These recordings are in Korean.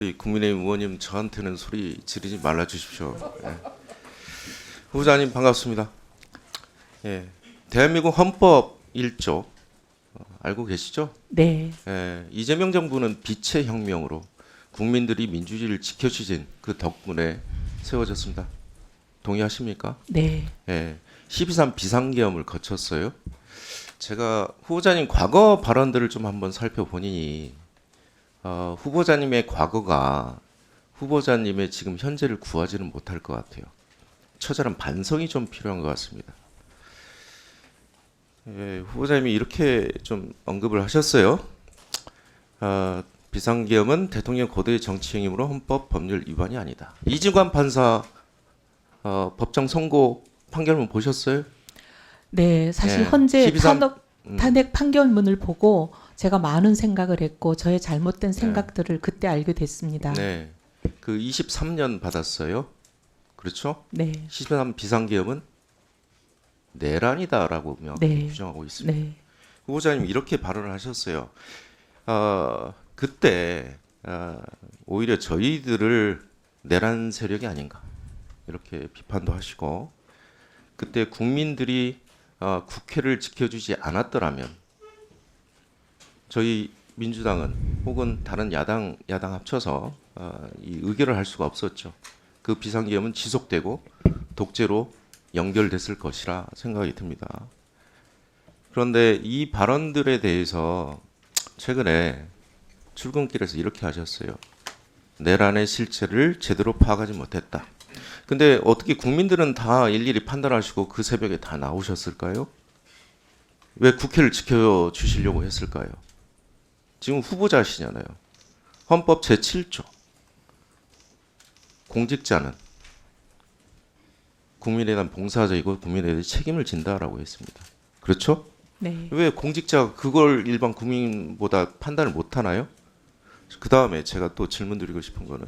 국민의힘 의원님 저한테는 소리 지르지 말아 주십시오. 예. 후보자님 반갑습니다. 예. 대한민국 헌법 1조 알고 계시죠? 네, 예. 이재명 정부는 빛의 혁명으로 국민들이 민주주의를 지켜주신 그 덕분에 세워졌습니다. 동의하십니까? 네. 예. 12.3 비상계엄을 거쳤어요. 제가 후보자님 과거 발언들을 좀 한번 살펴보니 후보자님의 과거가 후보자님의 지금 현재를 구하지는 못할 것 같아요. 처절한 반성이 좀 필요한 것 같습니다. 예, 후보자님이 이렇게 좀 언급을 하셨어요. 비상계엄은 대통령 고도의 정치행위로 헌법 법률 위반이 아니다. 이진관 판사 법정 선고 판결문 보셨어요? 네, 사실 예, 헌재 12.3 탄핵 판결문을 보고 제가 많은 생각을 했고 저의 잘못된 생각들을 그때 알게 됐습니다. 네, 그 23년 받았어요. 그렇죠? 네, 12.3 비상계엄은 내란이다라고 명확히 네. 규정하고 있습니다. 네, 후보자님 이렇게 발언을 하셨어요. 그때 오히려 저희들을 내란 세력이 아닌가 이렇게 비판도 하시고 그때 국민들이 국회를 지켜주지 않았더라면 저희 민주당은 혹은 다른 야당 합쳐서 이 의결을 할 수가 없었죠. 그 비상계엄은 지속되고 독재로 연결됐을 것이라 생각이 듭니다. 그런데 이 발언들에 대해서 최근에 출근길에서 이렇게 하셨어요. 내란의 실체를 제대로 파악하지 못했다. 근데 어떻게 국민들은 다 일일이 판단하시고 그 새벽에 다 나오셨을까요? 왜 국회를 지켜주시려고 했을까요? 지금 후보자시잖아요. 헌법 제7조. 공직자는 국민에 대한 봉사자이고 국민에 대해 책임을 진다라고 했습니다. 그렇죠? 네. 왜 공직자가 그걸 일반 국민보다 판단을 못 하나요? 그 다음에 제가 또 질문 드리고 싶은 거는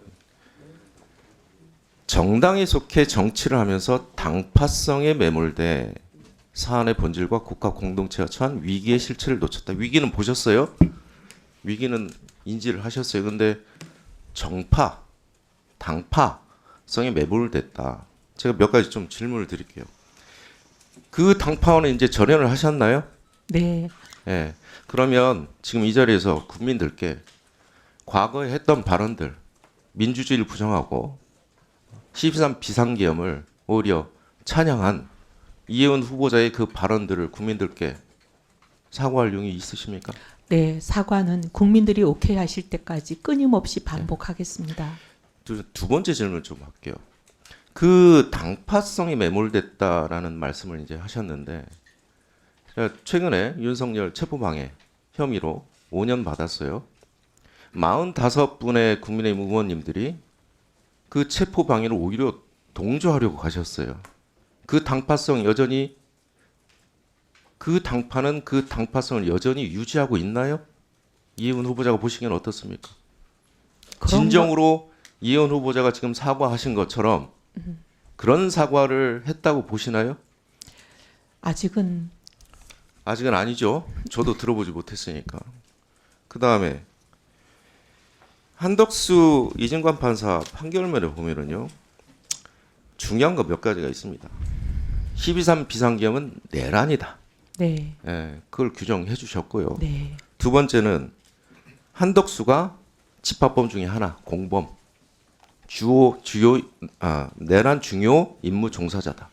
정당에 속해 정치를 하면서 당파성에 매몰돼 사안의 본질과 국가 공동체가 처한 위기의 실체를 놓쳤다. 위기는 보셨어요? 위기는 인지를 하셨어요. 근데 정파, 당파성에 매몰됐다. 제가 몇 가지 좀 질문을 드릴게요. 그 당파원은 이제 절연을 하셨나요? 네. 예. 그러면 지금 이 자리에서 국민들께 과거에 했던 발언들, 민주주의를 부정하고 12.3 비상계엄을 오히려 찬양한 이혜원 후보자의 그 발언들을 국민들께 사과할 용이 있으십니까? 네, 사과는 국민들이 오케이 하실 때까지 끊임없이 반복하겠습니다. 두 번째 질문 좀 할게요. 그 당파성이 매몰됐다라는 말씀을 이제 하셨는데 제가 최근에 윤석열 체포방해 혐의로 5년 받았어요. 45분의 국민의힘 의원님들이 그 체포방해를 오히려 동조하려고 가셨어요. 그 당파성 여전히 그 당파는 그 당파성을 여전히 유지하고 있나요? 이혜원 후보자가 보시기엔 어떻습니까? 진정으로 이혜원 후보자가 지금 사과하신 것처럼 그런 사과를 했다고 보시나요? 아직은 아직은 아니죠. 저도 들어보지 못했으니까. 그 다음에 한덕수 이진관 판사 판결문에 보면은요 중요한 거 몇 가지가 있습니다. 12.3 비상계엄은 내란이다. 네, 예, 그걸 규정해 주셨고요. 네, 두 번째는 한덕수가 집합범 중에 하나 공범 내란 중요 임무 종사자다.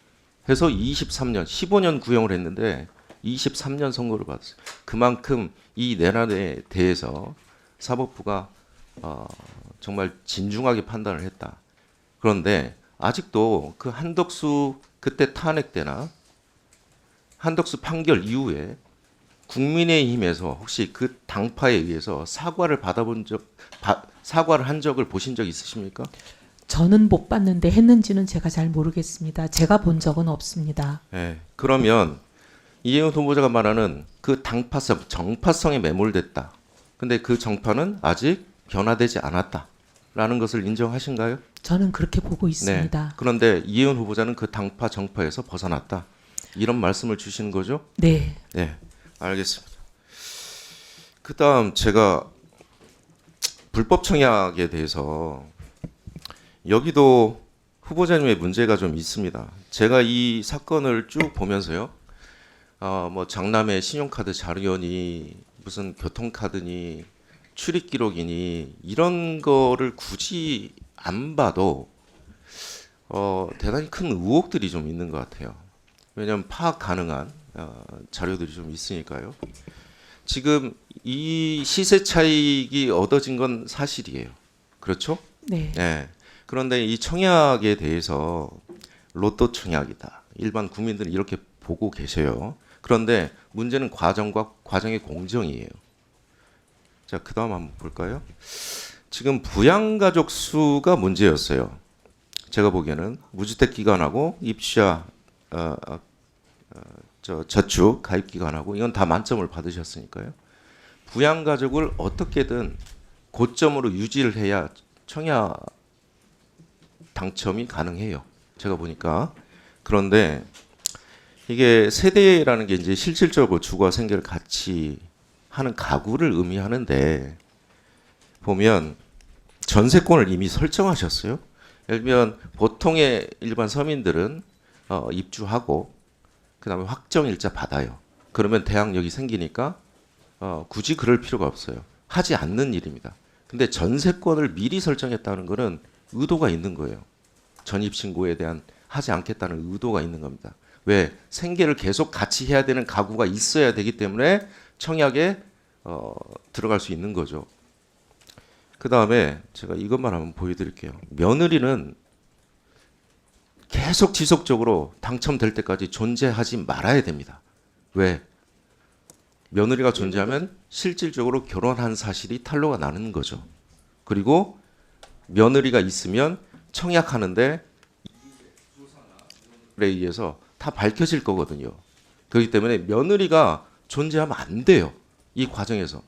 해서 23년 15년 구형을 했는데 23년 선고를 받았어요. 그만큼 이 내란에 대해서 사법부가 정말 진중하게 판단을 했다. 그런데 아직도 그 한덕수 그때 탄핵 때나 한덕수 판결 이후에 국민의힘에서 혹시 그 당파에 의해서 사과를 사과를 한 적을 보신 적 있으십니까? 저는 못 봤는데 했는지는 제가 잘 모르겠습니다. 제가 본 적은 없습니다. 네. 그러면 이혜원 후보자가 말하는 그 당파성, 정파성에 매몰됐다. 근데 그 정파는 아직 변화되지 않았다라는 것을 인정하신가요? 저는 그렇게 보고 있습니다. 네. 그런데 이혜원 후보자는 그 당파, 정파에서 벗어났다. 이런 말씀을 주시는 거죠? 네, 네. 알겠습니다. 그다음 제가 불법 청약에 대해서 여기도 후보자님의 문제가 좀 있습니다. 제가 이 사건을 쭉 보면서요. 뭐 장남의 신용카드 자료니 무슨 교통카드니 출입 기록이니 이런 거를 굳이 안 봐도 대단히 큰 의혹들이 좀 있는 것 같아요. 왜냐하면 파악 가능한 자료들이 좀 있으니까요. 지금 이 시세 차익이 얻어진 건 사실이에요. 그렇죠? 네. 네. 그런데 이 청약에 대해서 로또 청약이다. 일반 국민들이 이렇게 보고 계셔요. 그런데 문제는 과정과 과정의 공정이에요. 자, 그다음 한번 볼까요? 지금 부양가족 수가 문제였어요. 제가 보기에는 무주택 기간하고 입주자 저축 가입 기간하고 이건 다 만점을 받으셨으니까요. 부양가족을 어떻게든 고점으로 유지를 해야 청약 당첨이 가능해요. 제가 보니까. 그런데 이게 세대라는 게 이제 실질적으로 주거와 생계를 같이 하는 가구를 의미하는데 보면 전세권을 이미 설정하셨어요. 예를 들면 보통의 일반 서민들은 입주하고 그다음에 확정일자 받아요. 그러면 대항력이 생기니까 굳이 그럴 필요가 없어요. 하지 않는 일입니다. 근데 전세권을 미리 설정했다는 것은 의도가 있는 거예요. 전입신고에 대한 하지 않겠다는 의도가 있는 겁니다. 왜? 생계를 계속 같이 해야 되는 가구가 있어야 되기 때문에 청약에 들어갈 수 있는 거죠. 그 다음에 제가 이것만 한번 보여드릴게요. 며느리는 계속 지속적으로 당첨될 때까지 존재하지 말아야 됩니다. 왜? 며느리가 존재하면 실질적으로 결혼한 사실이 탄로가 나는 거죠. 그리고 며느리가 있으면 청약하는데 에 의해서 다 밝혀질 거거든요. 그렇기 때문에 며느리가 존재하면 안 돼요. 이 과정에서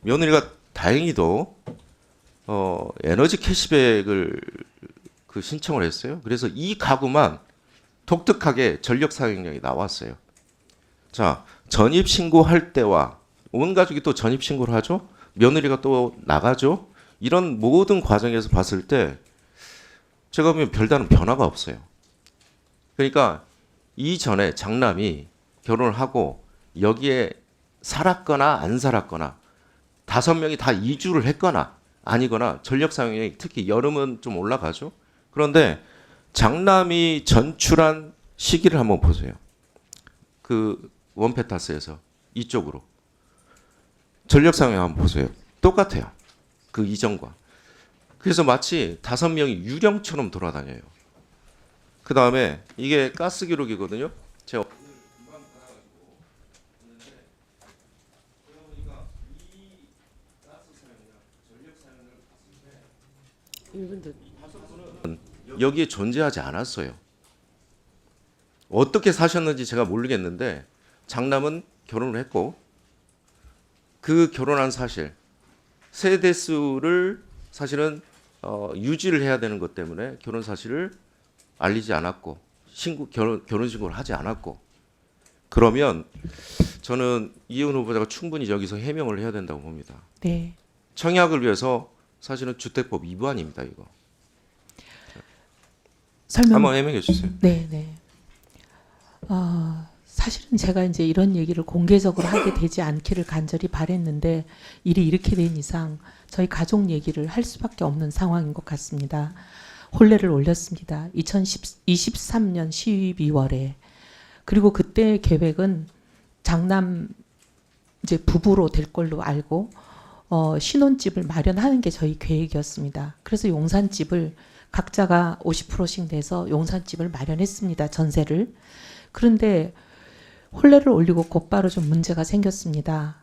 며느리가 다행히도 에너지 캐시백을 신청을 했어요. 그래서 이 가구만 독특하게 전력 사용량이 나왔어요. 자, 전입 신고할 때와 온 가족이 또 전입 신고를 하죠. 며느리가 또 나가죠. 이런 모든 과정에서 봤을 때 제가 보면 별다른 변화가 없어요. 그러니까 이전에 장남이 결혼을 하고 여기에 살았거나 안 살았거나 5명이 다 이주를 했거나 아니거나 전력 사용량이 특히 여름은 좀 올라가죠. 그런데 장남이 전출한 시기를 한번 보세요. 그 원페타스에서 이쪽으로 전력 사용량 한번 보세요. 똑같아요. 그 이전과. 그래서 마치 5명이 유령처럼 돌아다녀요. 그 다음에 이게 가스 기록이거든요. 제가 여기에 존재하지 않았어요. 어떻게 사셨는지 제가 모르겠는데 장남은 결혼을 했고 그 결혼한 사실 세대 수를 사실은 유지를 해야 되는 것 때문에 결혼 사실을 알리지 않았고 결혼 신고를 하지 않았고 그러면 저는 이혜원 후보자가 충분히 여기서 해명을 해야 된다고 봅니다. 네. 청약을 위해서 사실은 주택법 위반입니다. 이거 설명. 한번 해명해 주세요. 네, 네. 사실은 제가 이제 이런 얘기를 공개적으로 하게 되지 않기를 간절히 바랬는데 일이 이렇게 된 이상 저희 가족 얘기를 할 수밖에 없는 상황인 것 같습니다. 혼례를 올렸습니다. 2023년 12월에. 그리고 그때 계획은 장남 이제 부부로 될 걸로 알고 신혼집을 마련하는 게 저희 계획이었습니다. 그래서 용산집을 각자가 50%씩 내서 용산집을 마련했습니다. 전세를. 그런데 혼례를 올리고 곧바로 좀 문제가 생겼습니다.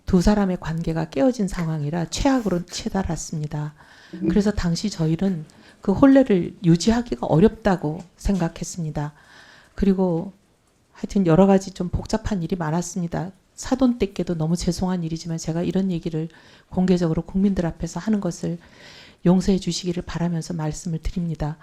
두 사람의 관계가 깨어진 상황이라 최악으로 치달았습니다. 그래서 당시 저희는 그 혼례를 유지하기가 어렵다고 생각했습니다. 그리고 하여튼 여러 가지 좀 복잡한 일이 많았습니다. 사돈댁께도 너무 죄송한 일이지만 제가 이런 얘기를 공개적으로 국민들 앞에서 하는 것을 용서해 주시기를 바라면서 말씀을 드립니다.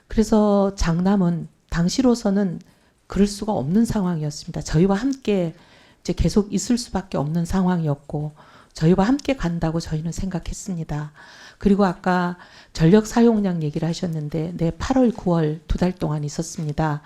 그래서 장남은 당시로서는 그럴 수가 없는 상황이었습니다. 저희와 함께 이제 계속 있을 수밖에 없는 상황이었고 저희와 함께 간다고 저희는 생각했습니다. 그리고 아까 전력 사용량 얘기를 하셨는데 네, 8월, 9월 2달 동안 있었습니다.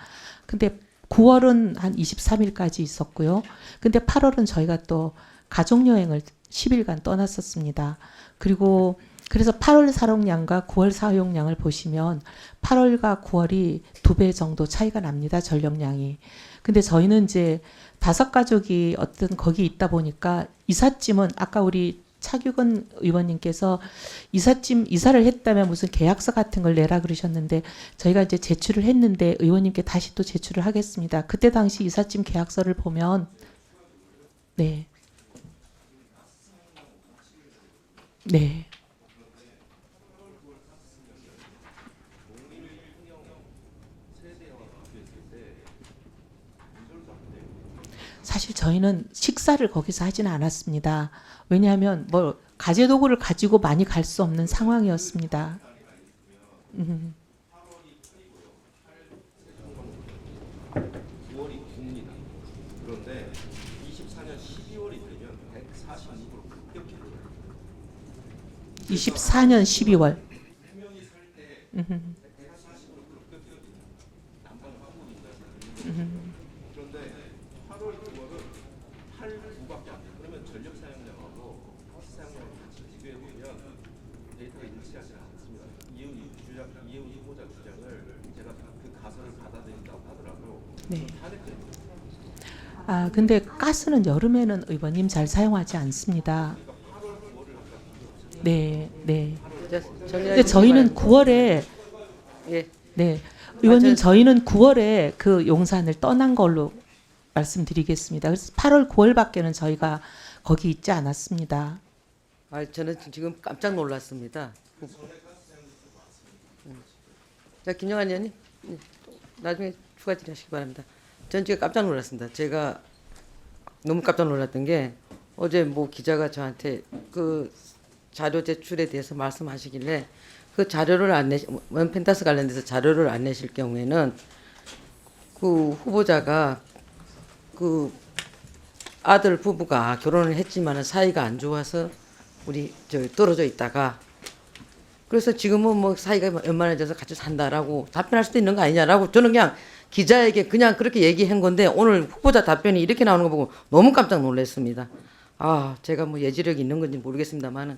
근데 9월은 한 23일까지 있었고요. 근데 8월은 저희가 또 가족여행을 10일간 떠났었습니다. 그리고 그래서 8월 사용량과 9월 사용량을 보시면 8월과 9월이 2배 정도 차이가 납니다. 전력량이. 근데 저희는 이제 5가족이 어떤 거기 있다 보니까 이삿짐은 아까 우리 차규근 의원님께서 이사를 했다면 무슨 계약서 같은 걸 내라 그러셨는데 저희가 이제 제출을 했는데 의원님께 다시 또 제출을 하겠습니다. 그때 당시 이삿짐 계약서를 보면 네. 네. 사실 저희는 식사를 거기서 하지는 않았습니다. 왜냐하면 뭐 가재도구를 가지고 많이 갈 수 없는 상황이었습니다. 9월이 깁니다. 그런데 24년 12월이 되면 146으로 급격히 늘어요. 24년 12월. 해명이 살때 140으로 급격히 난방을 하고 있는 그런데 8월, 9월은 8, 9밖에 안 돼. 그러면 전력 사용량하고 가스 사용량을 같이 비교해 보면 데이터가 일치하지 않습니다. 이혜훈 후보자 주장을 제가 그 가설을 받아들인다고 하더라도 네. 탄핵됩니다. 아 근데 가스는 여름에는 의원님 잘 사용하지 않습니다. 네, 네. 근데 저희는 9월에 예. 네, 의원님 저- 저희는 9월에 그 용산을 떠난 걸로 말씀드리겠습니다. 그래서 8월, 9월밖에는 저희가 거기 있지 않았습니다. 아, 저는 지금 깜짝 놀랐습니다. 자, 김영환 의원님, 나중에 추가 질의하시기 바랍니다. 전 지금 깜짝 놀랐습니다. 제가 너무 깜짝 놀랐던 게 어제 뭐 기자가 저한테 그 자료 제출에 대해서 말씀하시길래 그 자료를 안 원펜타스 관련돼서 자료를 안 내실 경우에는 그 후보자가 그 아들 부부가 결혼을 했지만은 사이가 안 좋아서 우리 저 떨어져 있다가 그래서 지금은 뭐 사이가 원만해져서 같이 산다라고 답변할 수도 있는 거 아니냐라고 저는 그냥 기자에게 그냥 그렇게 얘기한 건데 오늘 후보자 답변이 이렇게 나오는 거 보고 너무 깜짝 놀랐습니다. 아, 제가 뭐 예지력이 있는 건지 모르겠습니다만은